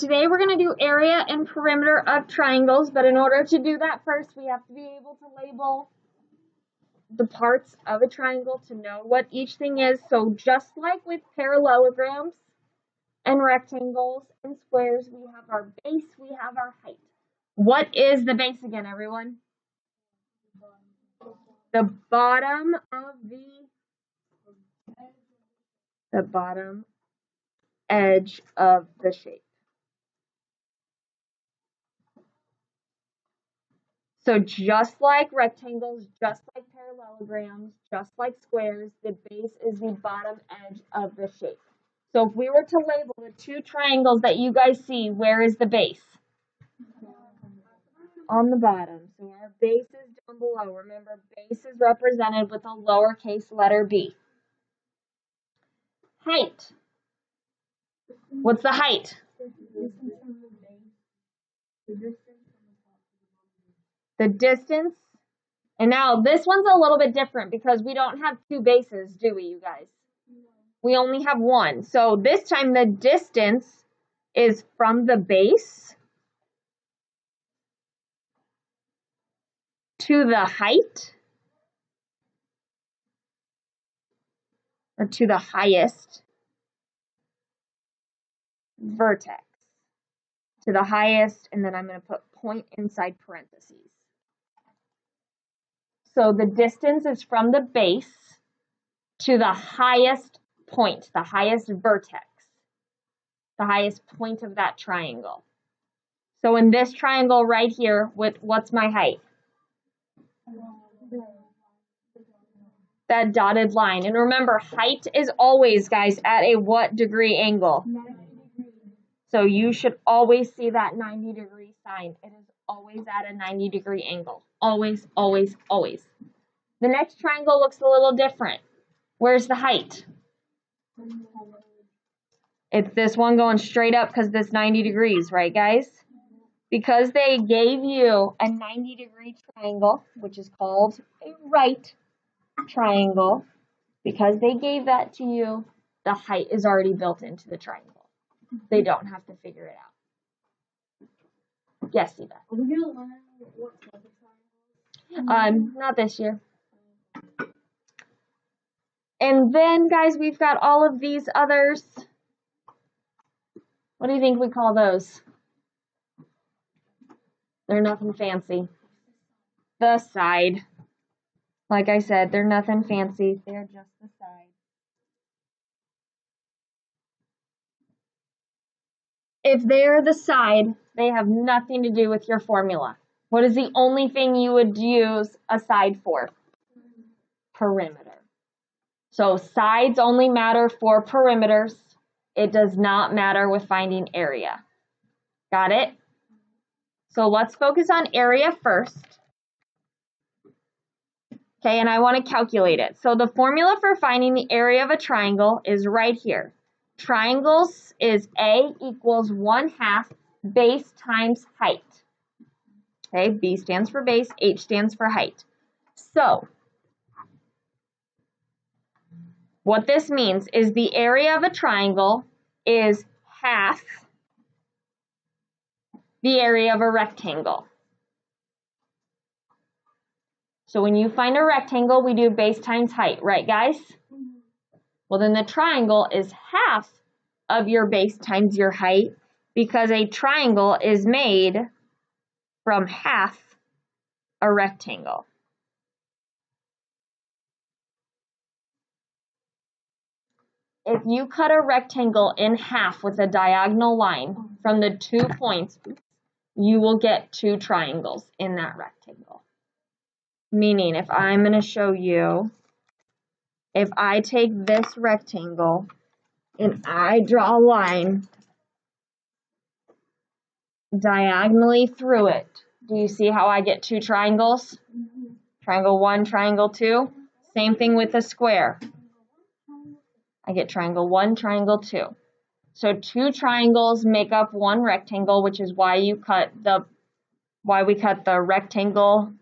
today we're going to do area and perimeter of triangles, but in order to do that first, we have to be able to label the parts of a triangle to know what each thing is. So just like with parallelograms and rectangles and squares, we have our base, we have our height. What is the base again, everyone? The bottom of the bottom edge of the shape. So just like rectangles, just like parallelograms, just like squares, the base is the bottom edge of the shape. So if we were to label the two triangles that you guys see, where is the base? On the bottom. So our base is down below. Remember, base is represented with a lowercase letter b. Height. What's the height? The distance. And now this one's a little bit different because we don't have two bases, do we, you guys? We only have one. So this time the distance is from the base to the height, or to the highest vertex. To the highest, and then I'm going to put point inside parentheses. So the distance is from the base to the highest point, the highest vertex, the highest point of that triangle. So in this triangle right here, what's my height? That dotted line. And remember, height is always, guys, at a what degree angle? 90 degrees. So you should always see that 90-degree sign. It is always at a 90-degree angle. Always, always, always. The next triangle looks a little different. Where's the height? It's this one going straight up because this 90 degrees, right, guys? Because they gave you a 90-degree triangle, which is called a right triangle, because they gave that to you, the height is already built into the triangle. They don't have to figure it out. Yes, Eva. Are we going to learn what type of triangles? Not this year. And then, guys, we've got all of these others. What do you think we call those? They're nothing fancy. The side. Like I said, they're nothing fancy. They're just the side. If they're the side, they have nothing to do with your formula. What is the only thing you would use a side for? Perimeter. So sides only matter for perimeters. It does not matter with finding area. Got it? So let's focus on area first. Okay, and I want to calculate it. So the formula for finding the area of a triangle is right here. Triangles is A equals 1/2 base times height. Okay, B stands for base, H stands for height. So what this means is the area of a triangle is half the area of a rectangle. So when you find a rectangle, we do base times height, right, guys? Well, then the triangle is half of your base times your height, because a triangle is made from half a rectangle. If you cut a rectangle in half with a diagonal line from the 2 points, you will get 2 triangles in that rectangle. Meaning, if I'm going to show you, if I take this rectangle and I draw a line diagonally through it, do you see how I get 2 triangles? Triangle 1, triangle 2. Same thing with a square. I get triangle 1, triangle 2. So 2 triangles make up 1 rectangle, which is why we cut the rectangle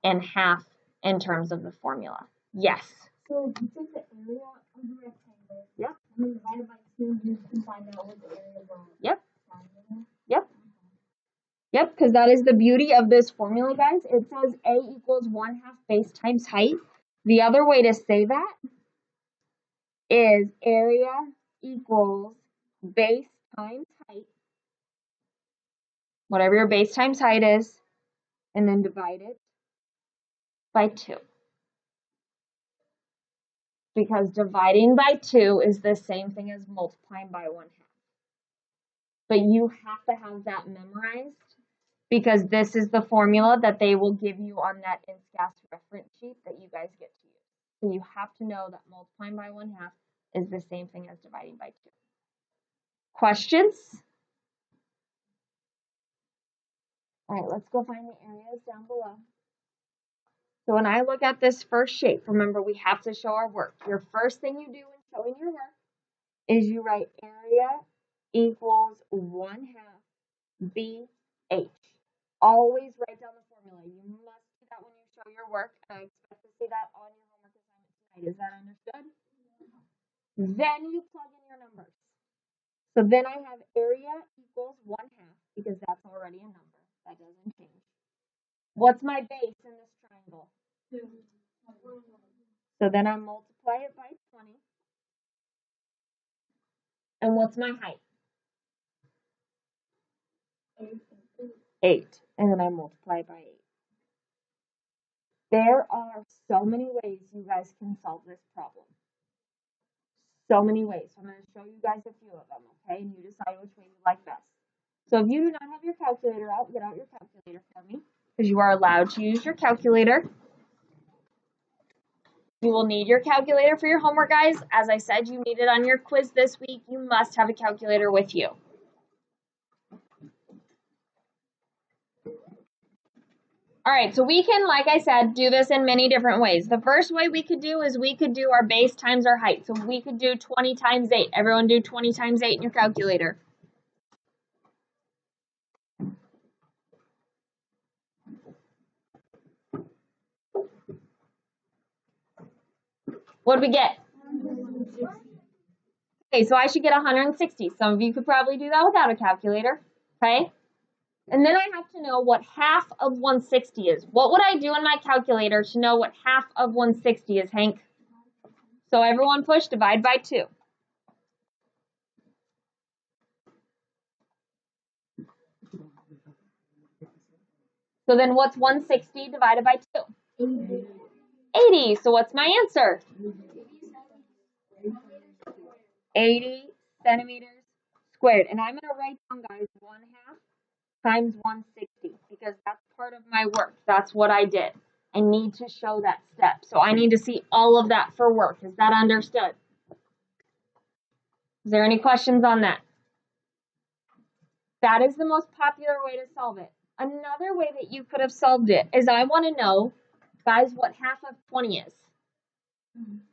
in half in terms of the formula. Yes. So you take the area of the rectangle. Yep. And then divide it by 2, you can find out what the area of the Yep. triangle is. Yep, because that is the beauty of this formula, guys. It says A equals 1/2 base times height. The other way to say that is area equals base times height, whatever your base times height is, and then divide it by 2. Because dividing by 2 is the same thing as multiplying by 1/2. But you have to have that memorized because this is the formula that they will give you on that INSCAS reference sheet that you guys get to use. So you have to know that multiplying by 1/2 is the same thing as dividing by 2. Questions? All right, let's go find the areas down below. So when I look at this first shape, remember we have to show our work. Your first thing you do when showing your work is you write area equals 1/2 BH. Always write down the formula. You must do that when you show your work, and I expect to see that on your homework assignment tonight. Is that understood? Then you plug in your numbers. So then I have area equals 1/2 because that's already a number. That doesn't change. What's my base in this triangle? 2. So then I multiply it by 20. And what's my height? 8. And then I multiply it by 8. There are so many ways you guys can solve this problem. So many ways. So I'm going to show you guys a few of them, okay? And you decide which way you like best. So if you do not have your calculator out, get out your calculator for me, because you are allowed to use your calculator. You will need your calculator for your homework, guys. As I said, you need it on your quiz this week. You must have a calculator with you. All right, so we can, like I said, do this in many different ways. The first way we could do is we could do our base times our height. So we could do 20 times 8. Everyone do 20 times 8 in your calculator. What did we get? Okay, so I should get 160. Some of you could probably do that without a calculator, okay? And then I have to know what half of 160 is. What would I do in my calculator to know what half of 160 is, Hank? So everyone push divide by 2. So then what's 160 divided by 2? 80. So what's my answer? 80 centimeters squared. And I'm going to write down, guys, 1/2 times 160 because that's part of my work. That's what I did. I need to show that step. So I need to see all of that for work. Is that understood? Is there any questions on that? That is the most popular way to solve it. Another way that you could have solved it is I want to know, guys, what half of 20 is.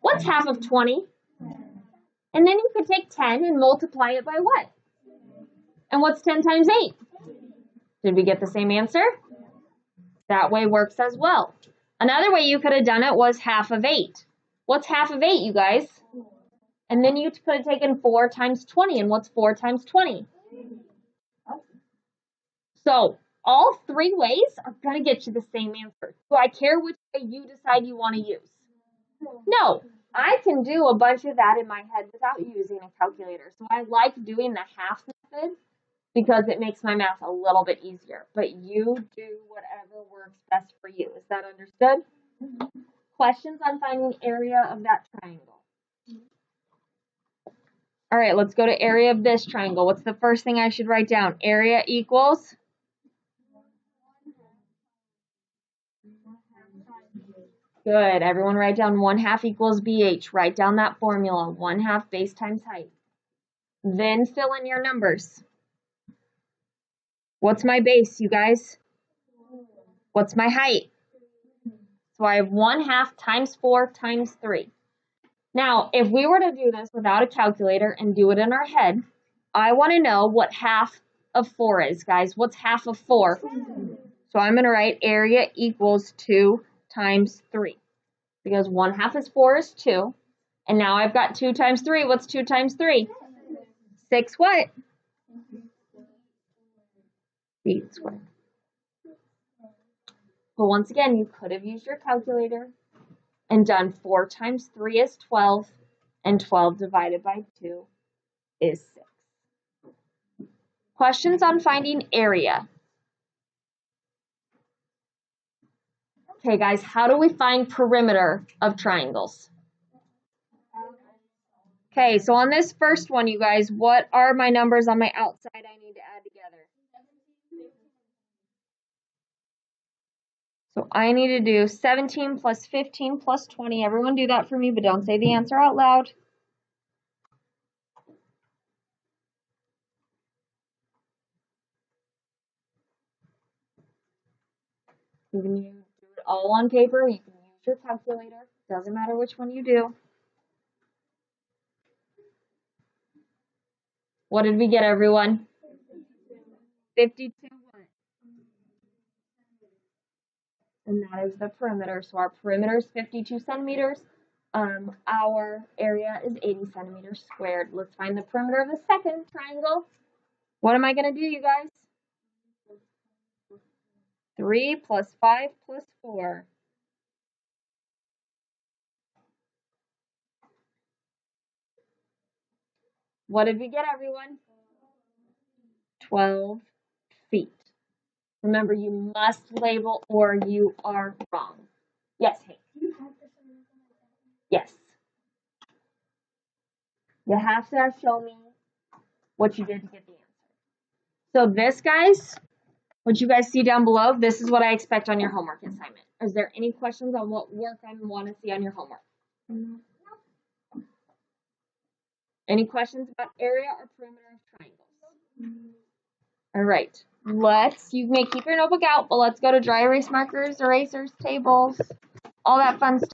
What's half of 20? And then you could take 10 and multiply it by what? And what's 10 times 8? Did we get the same answer? That way works as well. Another way you could have done it was half of 8. What's half of 8, you guys? And then you could have taken 4 times 20. And what's 4 times 20? So all 3 ways are going to get you the same answer. Do I care which way you decide you want to use? No. I can do a bunch of that in my head without using a calculator. So I like doing the half method because it makes my math a little bit easier. But you do whatever works best for you. Is that understood? Questions on finding area of that triangle? All right, let's go to area of this triangle. What's the first thing I should write down? Area equals? Good. Everyone write down 1/2 equals BH. Write down that formula. 1/2 base times height. Then fill in your numbers. What's my base, you guys? What's my height? So I have 1/2 times 4 times 3. Now, if we were to do this without a calculator and do it in our head, I want to know what half of 4 is, guys. What's half of 4? So I'm going to write area equals 2 times 3. Because 1/2 is 4 is 2. And now I've got 2 times 3. What's 2 times 3? 6 what? feet squared. But once again, you could have used your calculator and done 4 times 3 is 12, and 12 divided by 2 is 6. Questions on finding area. Okay, guys, how do we find perimeter of triangles? Okay, so on this first one, you guys, what are my numbers on my outside I need to add together? So I need to do 17 plus 15 plus 20. Everyone do that for me, but don't say the answer out loud. You can do it all on paper. You can use your calculator. Doesn't matter which one you do. What did we get, everyone? 52 what? And that is the perimeter. So our perimeter is 52 centimeters. Our area is 80 centimeters squared. Let's find the perimeter of the second triangle. What am I going to do, you guys? 3 plus 5 plus 4. What did we get, everyone? 12 feet. Remember, you must label or you are wrong. Yes, Hank. Yes. You have to show me what you did to get the answer. So this, guys, what you guys see down below, this is what I expect on your homework assignment. Is there any questions on what work I want to see on your homework? Any questions about area or perimeter of triangles? All right. You may keep your notebook out, but let's go to dry erase markers, erasers, tables, all that fun stuff.